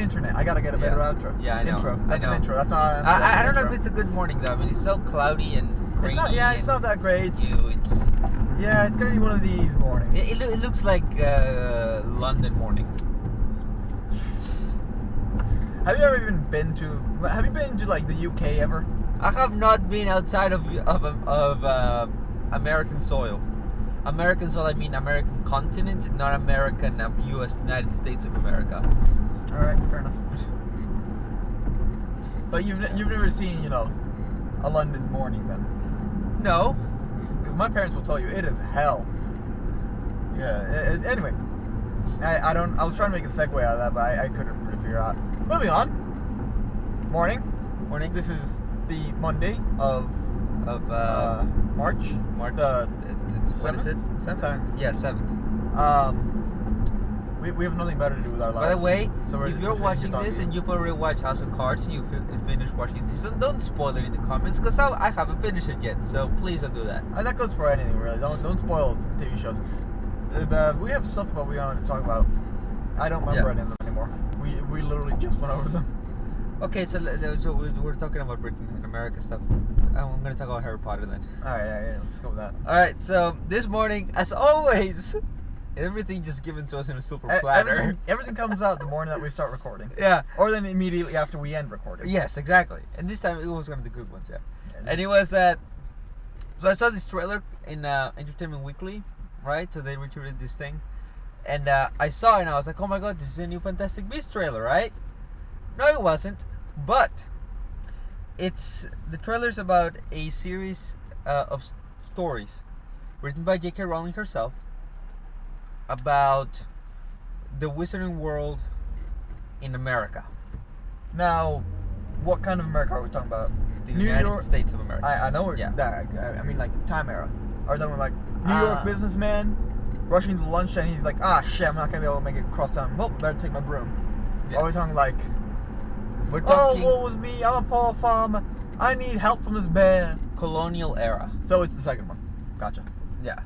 internet. I gotta get a better outro. Yeah, I know. Intro. That's I know. an intro. That's not. I don't know if it's a good morning though. I mean, it's so cloudy and rainy. It's not that great. It's Yeah, it's gonna be one of these mornings. it looks like London morning. Have you ever even been to? Have you been to like the UK ever? I have not been outside of American soil. American soil, I mean American continent, not American U.S. United States of America. All right, fair enough. But you've never seen a London morning then? No. Because my parents will tell you it is hell. Yeah. Anyway, I was trying to make a segue out of that, but I couldn't really figure out. Moving on. Morning. This is the Monday of March. What is it? 7th? Yeah, 7th. We have nothing better to do with our lives. By the way, so if you're watching this and you've already watched House of Cards and you finished watching this, don't spoil it in the comments because I haven't finished it yet. So please don't do that. That goes for anything really. Don't spoil TV shows. We have stuff that we wanted to talk about. I don't remember any of them anymore. We literally just went over them. Okay, so we're talking about Britain and America stuff. I'm going to talk about Harry Potter then. Alright, yeah, let's go with that. Alright, so this morning, as always, everything just given to us in a silver platter. Everything comes out the morning that we start recording. Yeah. Or then immediately after we end recording. Yes, exactly. And this time it was one of the good ones, yeah. And it was so I saw this trailer in Entertainment Weekly, right? So they retweeted this thing. And I saw it and I was like, oh my god, this is a new Fantastic Beasts trailer, right? No, it wasn't. But the trailer's about a series of stories written by J.K. Rowling herself about the wizarding world in America. Now, what kind of America are we talking about? The United States of America. I know where. Yeah. I mean, like time era. Are we talking like New York businessman rushing to lunch and he's like, shit, I'm not gonna be able to make it across town. Well, better take my broom. Yeah. Are we talking like? We're talking. Oh, woe was me! I'm a poor farmer. I need help from this bear. Colonial era. So it's the second one. Gotcha. Yeah.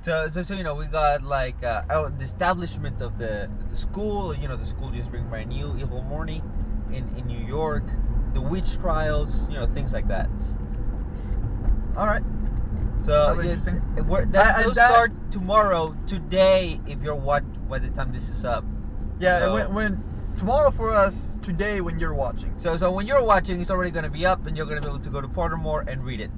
So we got like the establishment of the school. The school just being brand new, Evil Morning, in New York, the witch trials, things like that. All right. So interesting. Those start tomorrow. Today, if you're by the time this is up. Yeah. So, when tomorrow for us. Today when you're watching. So when you're watching, it's already going to be up, and you're going to be able to go to Pottermore and read it.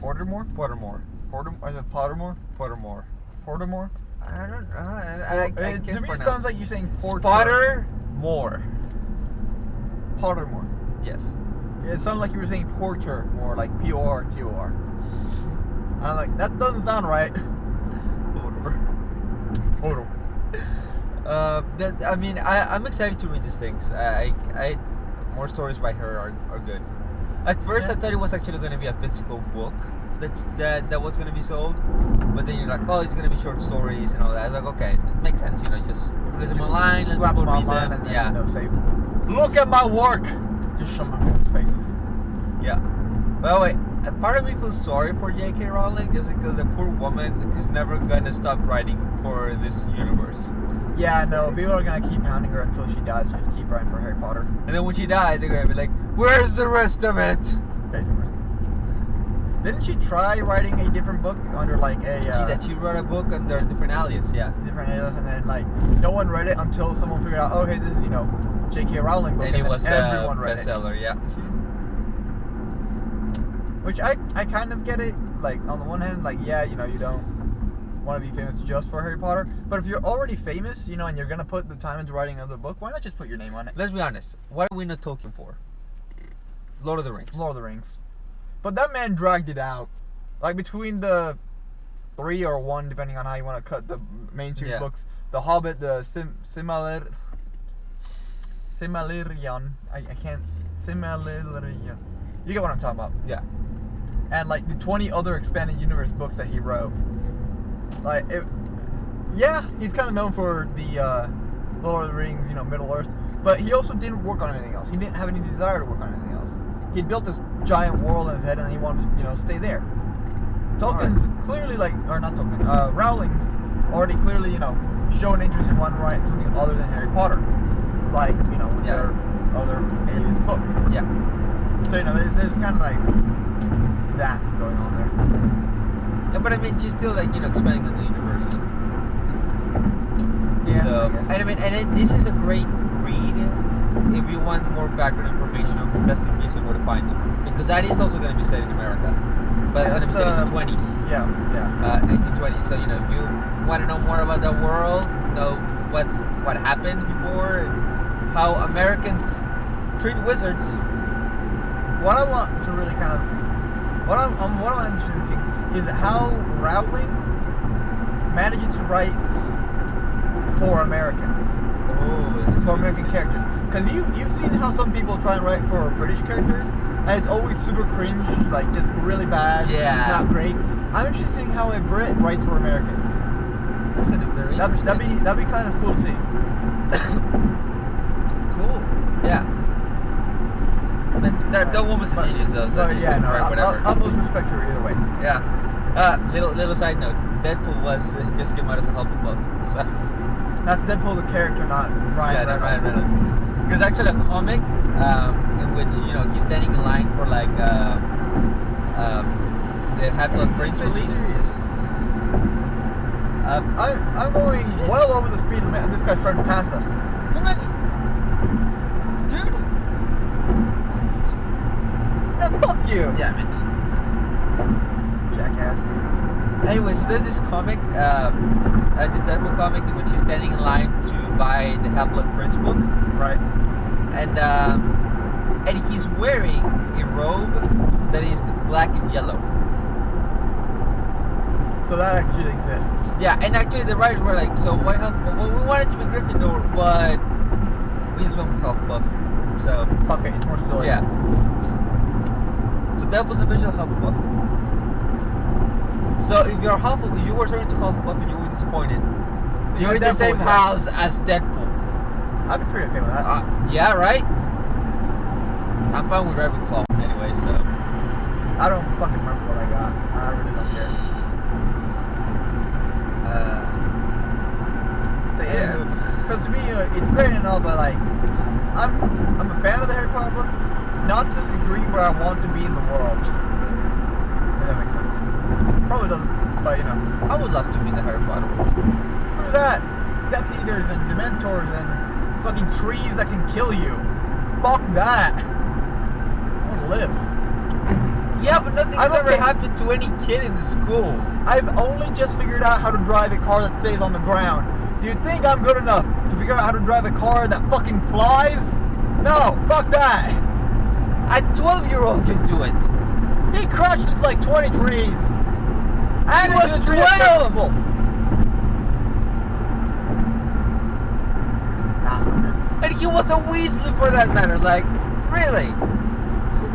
Pottermore? Is it Pottermore? Pottermore? I don't know. I can't to me, pronounce. It sounds like you're saying Pottermore. Pottermore. Yes. It sounded like you were saying Porter more, like Portor. I'm like, that doesn't sound right. Pottermore. I'm excited to read these things. More stories by her are good. At first, I thought it was actually going to be a physical book that was going to be sold, but then you're like, oh, it's going to be short stories and all that. I was like, okay, it makes sense. Just put them online, let slap people them read online, them. And then, say, look at my work. Just shove them in people's faces. Yeah. By the way, part of me feels sorry for J.K. Rowling just because the poor woman is never going to stop writing for this universe. Yeah, no, people are gonna keep hounding her until she dies. Just keep writing for Harry Potter. And then when she dies, they're gonna be like, "Where's the rest of it?" Basically. Didn't she try writing a different book under like a? She wrote a book under a different alias, yeah. Different alias, and then like no one read it until someone figured out, oh hey, this is J.K. Rowling book, and it was everyone read bestseller, yeah. Which I kind of get it. Like on the one hand, like you don't want to be famous just for Harry Potter, but if you're already famous, and you're gonna put the time into writing another book, why not just put your name on it? Let's be honest. What are we not Tolkien for? Lord of the Rings. But that man dragged it out, like between the 3 or 1, depending on how you want to cut the main series books. The Hobbit, the Silmarillion. I can't. Silmarillion. You get what I'm talking about. Yeah. And like the 20 other expanded universe books that he wrote. Like, he's kind of known for the Lord of the Rings, Middle Earth, but he also didn't work on anything else. He didn't have any desire to work on anything else. He built this giant world in his head, and he wanted to, stay there. Tolkien's clearly Rowling's already clearly, shown interest in wanting to write something other than Harry Potter. like, you know, with Yeah. their other Alias book. Yeah. So, you know, there's kind of like that going on there. Yeah, but I mean, she's still like, you know, expanding on the universe. Yeah, So, I guess. and I mean, this is a great read if you want more background information on testing beasts and where to find them, because that is also going to be set in America, but it's going to be set in the 20s. Yeah, yeah. 1920s. So you know, if you want to know more about the world, know what happened before, and how Americans treat wizards. What I want to really kind of, what I'm interested in seeing is how Rowling manages to write for Americans, for American characters. Because you've seen how some people try and write for British characters, and it's always super cringe, like just really bad. Yeah. It's not great. I'm interested in seeing how a Brit writes for Americans. That's gonna be very interesting. That'd be kind of cool to see. Cool. Yeah. But that woman's a genius though, so she yeah, can no, write whatever. I'll most respect her either way. Yeah. Little side note. Deadpool just came out as a Hufflepuff. So That's Deadpool the character, not Ryan Reynolds. Ryan Reynolds. There's actually a comic in which, you know, he's standing in line for like the Half-Blood Prince release. Serious. I'm going well over the speed limit, and this guy's trying to pass us. What? Dude. Yeah, fuck you. Damn it. Jackass. Anyway, so there's this comic, this Deadpool comic in which he's standing in line to buy the Half-Blood Prince book. Right. And he's wearing a robe that is black and yellow. So that actually exists. Yeah, and actually the writers were like, so why Hufflepuff? Well, we wanted to be Gryffindor, but we just went with Hufflepuff. So Fuck it, it's more silly. yeah. So that was official Hufflepuff. So if you're Hufflepuff, you were turning to Hufflepuff and you were disappointed. You're in the Deadpool same with that. house as Deadpool. I'd be pretty okay with that. Yeah, right? I'm fine with Ravenclaw anyway, so. I don't fucking remember what I got. I really don't care. So yeah, because to me, it's great and all, but like, I'm a fan of the Harry Potter books, not to the degree where I want to be in the world. If that makes sense. Probably doesn't, but you know. I would love to be in the Harry Potter world. Screw that. Death Eaters and Dementors and fucking trees that can kill you. Fuck that. I want to live. Yeah, but nothing has ever okay. happened to any kid in the school. I've only just figured out how to drive a car that stays on the ground. Do you think I'm good enough to figure out how to drive a car that fucking flies? No, fuck that. A 12-year-old can do it. He crashed into like 20 trees. And He was 12. And he was a Weasley for that matter, like, really?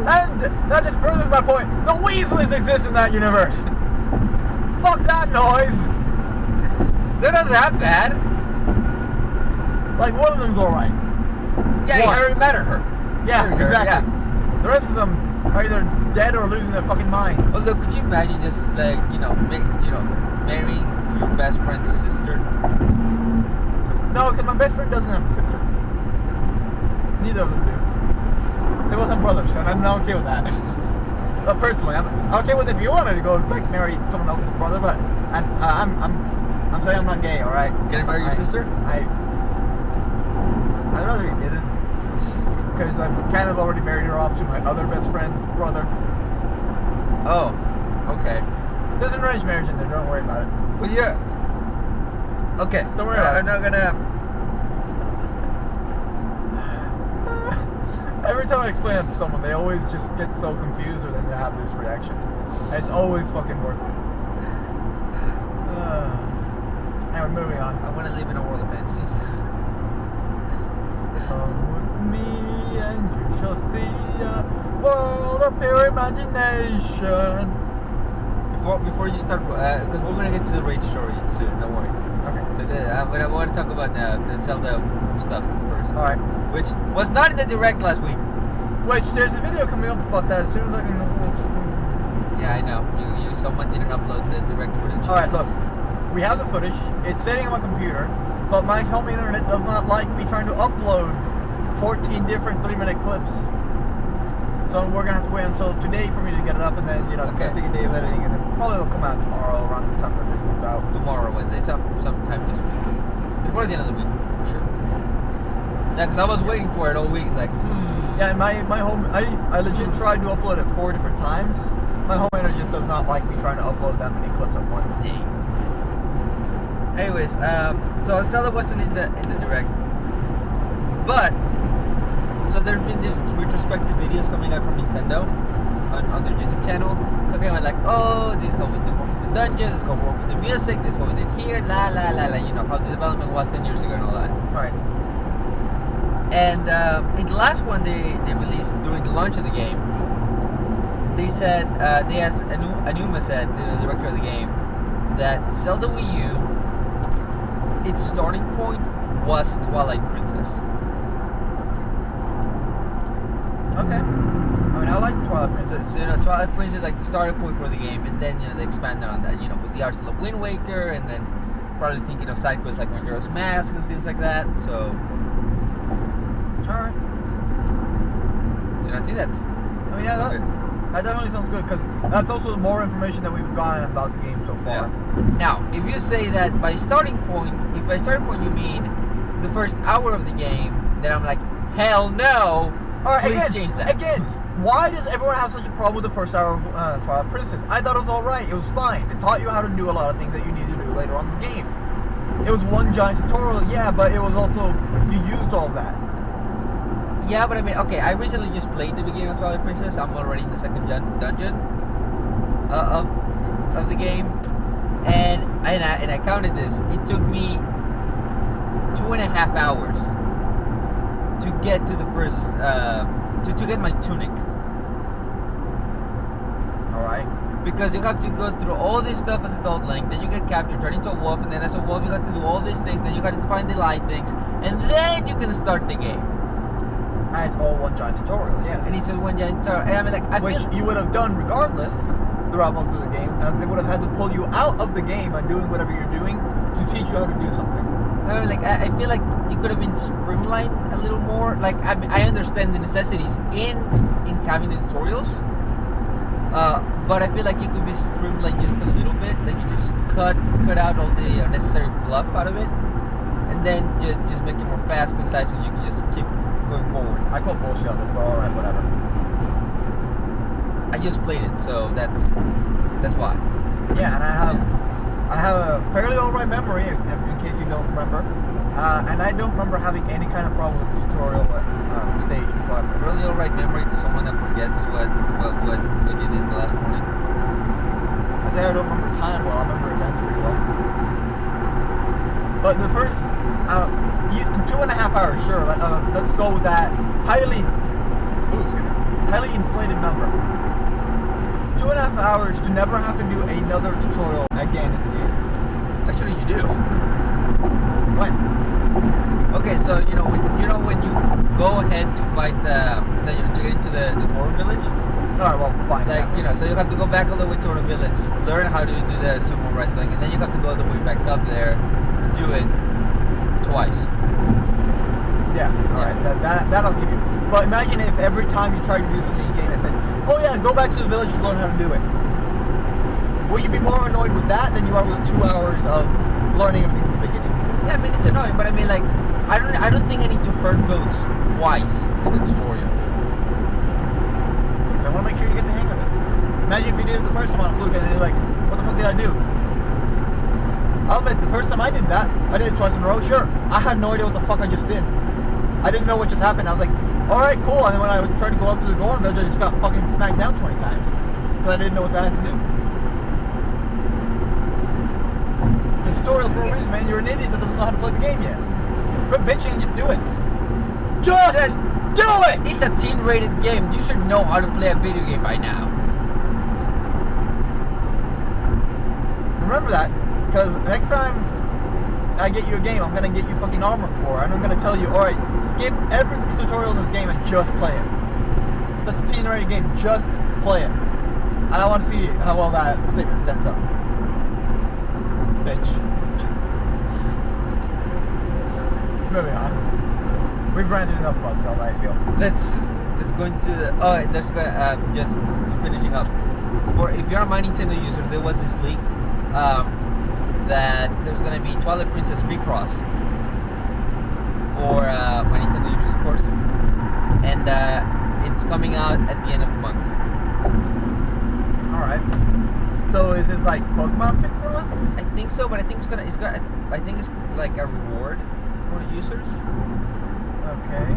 And that just furthers my point. The Weasleys exist in that universe. Fuck that noise. They're not that bad. Like, one of them's alright. Yeah, What? Harry met her. Yeah, Harry, exactly. yeah. The rest of them are either dead or losing their fucking minds. Although, could you imagine just like, marrying your best friend's sister? No, because my best friend doesn't have a sister. Neither of them do. They both have brothers, and I'm not okay with that. But personally, I'm okay with it if you wanted to go like marry someone else's brother, but I'm saying I'm not gay, all right? Can I marry your sister? I'd rather you didn't, because I've kind of already married her off to my other best friend's brother. Oh, okay. There's an arranged marriage in there. Don't worry about it. Well, yeah. Okay, Don't worry about it. I'm not gonna. Every time I explain it to someone, they always just get so confused, or then they have this reaction. And it's always fucking worth it. Anyway, moving on. I want to live in a world of fantasies. Come with me and you shall see a world of pure imagination. Before you start, because we're gonna get to the rage story soon. Don't worry. Okay. But I want to talk about the Zelda stuff first. Alright. Which was not in the direct last week. Which, there's a video coming up about that as soon as I can. Yeah, I know. Someone didn't upload the direct footage. Alright, look. We have the footage. It's sitting on my computer. But my home internet does not like me trying to upload 14 different 3-minute clips. So we're gonna have to wait until today for me to get it up, and then it's gonna take a day of editing, and then probably it'll come out tomorrow around the time that this comes out. Tomorrow, Wednesday, sometime this week, before the end of the week, for sure. Yeah, because I was waiting for it all week. It's like, Yeah, and my home, I legit tried to upload it 4 different times. My home editor just does not like me trying to upload that many clips at once. Dang. Anyways, so Zelda wasn't in the direct, but so there's been these retrospective videos coming out from Nintendo on their YouTube channel talking about like, oh, this is how we did work with the dungeons, this is how we work with the music, this is what we did here, la la la la, you know how the development was 10 years ago and all that. Right. And in the last one they released during the launch of the game, they said, Anuma said, the director of the game, that Zelda Wii U, its starting point was Twilight Princess. Okay. I mean, I like Twilight Princess. You know, Twilight Princess is like the starting point for the game, and then, you know, they expanded on that, you know, with the arsenal of Wind Waker, and then probably thinking of side quests like Majora's Mask and things like that, so... Alright. So I think that's... Oh yeah, that definitely sounds good, because that's also more information that we've gotten about the game so far. Yeah. Now, if you say that by starting point, if by starting point you mean the first hour of the game, then I'm like, hell no! Alright, Please change that. Again, why does everyone have such a problem with the first hour of Twilight Princess? I thought it was alright, it was fine. It taught you how to do a lot of things that you need to do later on in the game. It was one giant tutorial, yeah, but it was also, you used all that. Yeah, but I mean, okay, I recently just played the beginning of Twilight Princess. I'm already in the second dungeon of the game, and I counted this. It took me 2.5 hours to get to the first to get my tunic. All right. Because you have to go through all this stuff as adult Link, then you get captured, turn into a wolf, and then as a wolf you have to do all these things, then you have to find the light things, and then you can start the game. And it's all one giant tutorial, yes. And it's a one giant tutorial. And I mean, like, which you would have done regardless throughout most of the game, and they would have had to pull you out of the game and doing whatever you're doing to teach you how to do something. I mean, like, I feel like it could have been streamlined a little more. Like, I understand the necessities in having the tutorials, but I feel like it could be streamlined just a little bit. Like, you just cut out all the unnecessary fluff out of it, and then just make it more fast, concise, and you can just keep going forward. I call bullshit on this, but alright, whatever. I just played it, so that's why. Yeah, and I have a fairly alright memory, in case you don't remember. And I don't remember having any kind of problem with the tutorial stage. Really alright memory to someone that forgets what you did the last morning. I say I don't remember time well, I remember events pretty well. But the first 2.5 hours, sure. Let's go with that highly inflated number. 2.5 hours to never have to do another tutorial again in the game. Actually, you do. When? Okay, so when you go ahead to fight to get into the horror village. Alright, well, fine. Like, yeah. So you have to go back all the way to the village, learn how to do the sumo wrestling, and then you have to go all the way back up there to do it twice. Yeah, alright, that I'll give you. But imagine if every time you try to do something in game, I said, oh yeah, go back to the village to learn how to do it. Will you be more annoyed with that than you are with 2 hours of learning everything from the beginning? Yeah, I mean, it's annoying, but I mean, like, I don't think I need to hurt goats twice in the tutorial. I want to make sure you get the hang of it. Imagine if you did it the first time on a fluke and then you're like, what the fuck did I do? I'll admit, the first time I did that, I did it twice in a row, sure. I had no idea what the fuck I just did. I didn't know what just happened. I was like, alright, cool. And then when I tried to go up to the door, I just got fucking smacked down 20 times. Because I didn't know what I had to do. The tutorial's for a reason, man. You're an idiot that doesn't know how to play the game yet. Quit bitching and just do it. Just do it! It's a teen-rated game. You should know how to play a video game by now. Remember that, because next time I get you a game, I'm going to get you fucking Armored Core, and I'm going to tell you, alright, skip every tutorial in this game and just play it. That's a teen-rated game, just play it. And I want to see how well that statement stands up. Bitch. Moving on. We've ranted enough about Zelda, I feel. Let's go into the, oh, there's gonna just finishing up. For if you're a My Nintendo user, there was this leak that there's gonna be Twilight Princess Picross for My Nintendo users, of course, and it's coming out at the end of the month. All right. So is this like Pokemon Picross? I think so, but I think I think it's like a reward for the users. Okay.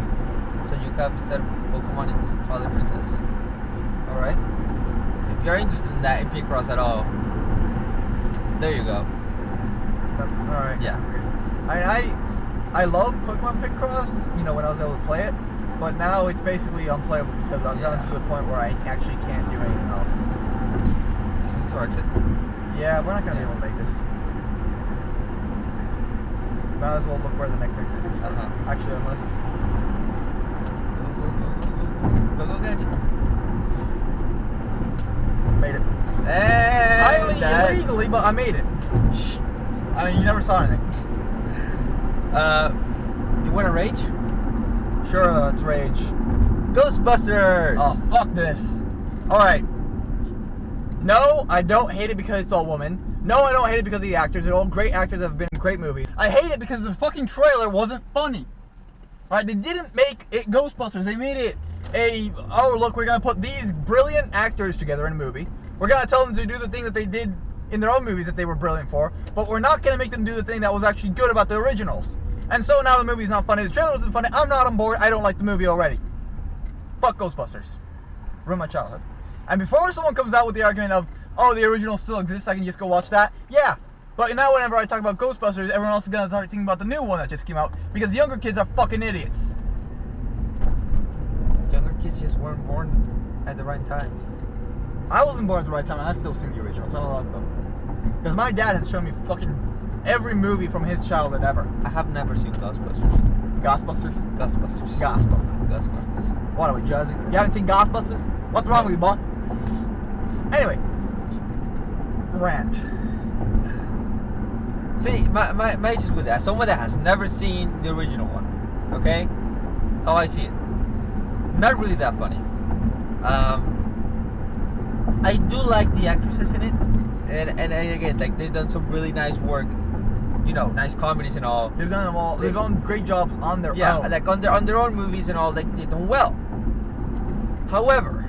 So you have, instead of Pokemon, it's Twilight Princess. All right. If you're interested in that, in Picross at all, there you go. That's all right. Yeah. I love Pokemon Picross. You know, when I was able to play it, but now it's basically unplayable because I've gotten to the point where I actually can't do anything else. Isn't so exit? Yeah, we're not gonna be able to make this. Might as well look where the next exit is first. Actually, unless. Go gadget. Made it. Hey, Highly illegally, but I made it. Shh. I mean, you never saw anything. You want to rage? Sure, let's rage. Ghostbusters! Oh, fuck this. Alright. No, I don't hate it because it's all women. No, I don't hate it because of the actors. They're all great actors that have been in great movies. I hate it because the fucking trailer wasn't funny. Alright, they didn't make it Ghostbusters. They made it oh, look, we're going to put these brilliant actors together in a movie. We're going to tell them to do the thing that they did in their own movies that they were brilliant for. But we're not going to make them do the thing that was actually good about the originals. And so now the movie's not funny. The trailer wasn't funny. I'm not on board. I don't like the movie already. Fuck Ghostbusters. Ruined my childhood. And before someone comes out with the argument of, oh, the original still exists, I can just go watch that. Yeah. But now whenever I talk about Ghostbusters, everyone else is going to start thinking about the new one that just came out. Because the younger kids are fucking idiots. Younger kids just weren't born at the right time. I wasn't born at the right time and I've still seen the originals. I don't like them. Because my dad has shown me fucking every movie from his childhood ever. I have never seen Ghostbusters. Ghostbusters? Ghostbusters. Ghostbusters. Ghostbusters. What are we, Jersey? You haven't seen Ghostbusters? What's wrong with you, boy? Anyway. Rant. See, my issue with that, someone that has never seen the original one, okay? How I see it. Not really that funny. I do like the actresses in it. And again, like, they've done some really nice work. You know, nice comedies and all. They've done them all. They've done great jobs on their own. Yeah, like on their own movies and all. Like, they've done well. However,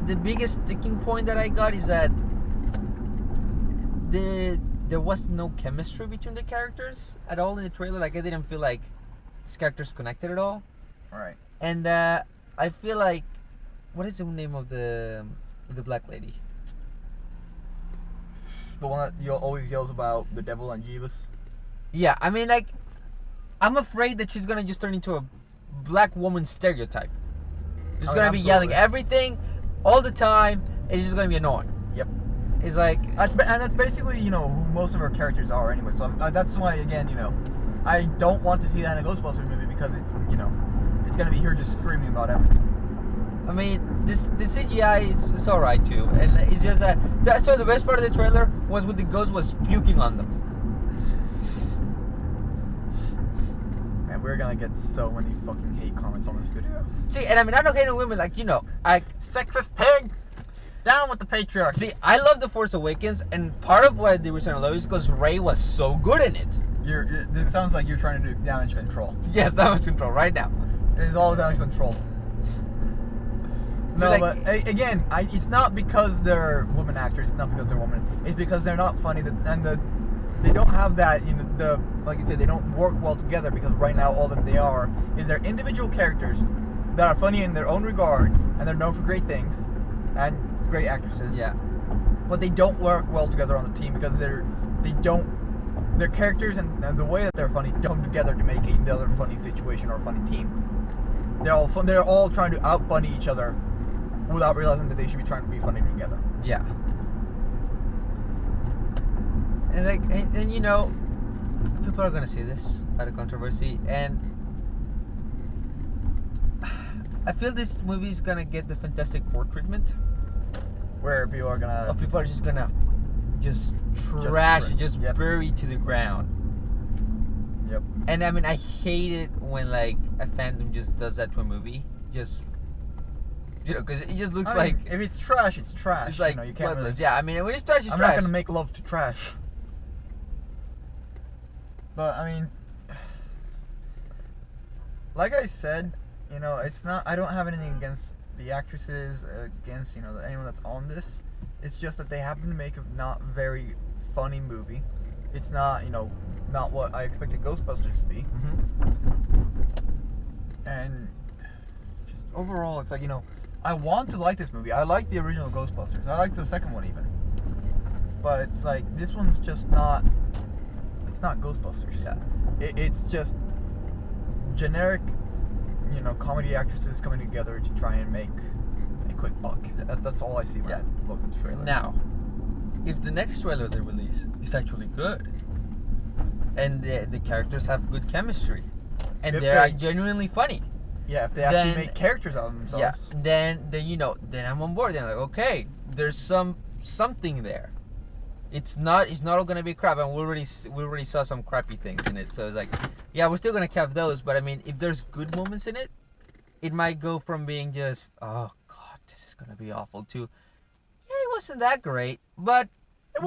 the biggest sticking point that I got is that there was no chemistry between the characters at all in the trailer. Like, I didn't feel like these characters connected at all. All right. And I feel like, what is the name of the black lady? The one that always yells about the devil and Jeebus. Yeah, I mean, like, I'm afraid that she's gonna just turn into a black woman stereotype. She's gonna be yelling everything all the time, and it's just gonna be annoying. Yep. It's like, that's basically, you know, who most of her characters are anyway. So that's why, again, you know, I don't want to see that in a Ghostbusters movie because it's, you know, it's gonna be her just screaming about everything. I mean, the CGI is alright too, and it's just that. So the best part of the trailer was when the ghost was puking on them. Man, we're gonna get so many fucking hate comments on this video. See, and I mean, I'm not hating women, like, you know, sexist pig, down with the patriarchy. See, I love The Force Awakens, and part of why the reason I love it is because Rey was so good in it. It sounds like you're trying to do damage control. Yes, damage control right now. It's all damage control. No, like, but again, it's not because they're women actors. It's not because they're women. It's because they're not funny, and they don't have that. You know, like you said, they don't work well together because right now all that they are is they're individual characters that are funny in their own regard, and they're known for great things and great actresses. Yeah. But they don't work well together on the team because their characters and the way that they're funny don't come together to make another funny situation or a funny team. They're all trying to out-funny each other without realizing that they should be trying to be funny together. Yeah. And like, and you know, people are gonna see this out of controversy, and I feel this movie is gonna get the Fantastic Four treatment, where people are just gonna trash it, just yep. bury to the ground. Yep. And I mean, I hate it when like a fandom just does that to a movie. Just, you know, because it just looks like if it's trash, it's trash. it's like you know, you can't bloodless. really... Yeah, I mean, when it's trash, it's I'm trash. not gonna make love to trash. But I mean, like I said, you know, it's not. I don't have anything against the actresses, against, you know, anyone that's on this. It's just that they happen to make a not very funny movie. It's not, you know, not what I expected Ghostbusters to be. And just overall, it's like, you know, I want to like this movie. I like the original Ghostbusters. I like the second one even. But it's like, this one's just not. It's not Ghostbusters. Yeah. It's just generic, you know, comedy actresses coming together to try and make a quick buck. That's all I see when I look at the trailer. Now, if the next trailer they release is actually good, and the characters have good chemistry, and If they're they- genuinely funny, yeah, if they actually then- make characters out of themselves. then you know, then I'm on board. Then like, okay, there's something there. It's not all gonna be crap, and we already saw some crappy things in it. So it's like, yeah, we're still gonna have those, but I mean, if there's good moments in it, it might go from being just, oh god, this is gonna be awful, to, yeah, it wasn't that great, but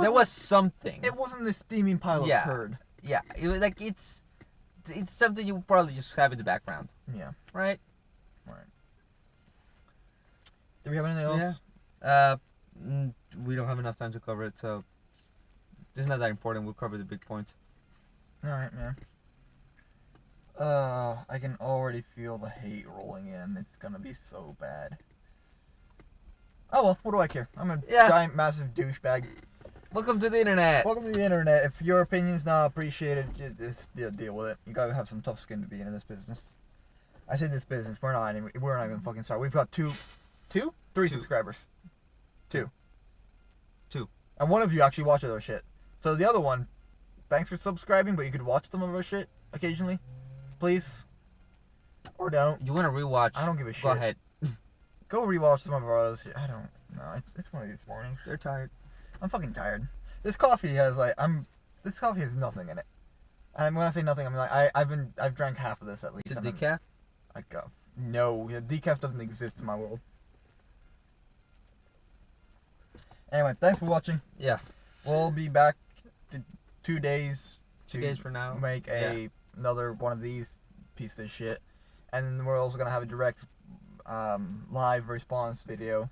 there was something. It wasn't this steaming pile of turd. Yeah, it was like it's something you probably just have in the background, Yeah. right? Right. Do we have anything else? Yeah. We don't have enough time to cover it, so it's not that important. We'll cover the big points. Alright, man. I can already feel the hate rolling in. It's gonna be so bad. Oh well, what do I care? I'm a giant, massive douchebag. Welcome to the internet. Welcome to the internet. If your opinion's not appreciated, just deal with it. You gotta have some tough skin to be in this business. I said this business. We're not even fucking started. We've got three subscribers. Two. And one of you actually watches our shit. So the other one, thanks for subscribing, but you could watch some of our shit occasionally. Please. Or don't. You want to rewatch? I don't give a shit. Go ahead. Go rewatch some of our other shit. I don't know. It's one of these mornings. They're tired. I'm fucking tired. This coffee has this coffee has nothing in it. And when I say nothing, I mean like I've drank half of this at least. Is it decaf? No, decaf doesn't exist in my world. Anyway, thanks for watching. Yeah. We'll be back to 2 days. 2 days from now. Make another one of these piece of shit, and we're also gonna have a direct live response video.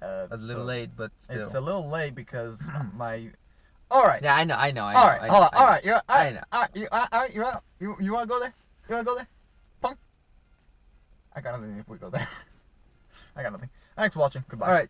A little late, but still. It's a little late because my. All right. Yeah, I know. All right. You're. I know. All right. You're out. You want to go there? You want to go there? Punk. I got nothing if we go there. I got nothing. Thanks for watching. Goodbye. All right.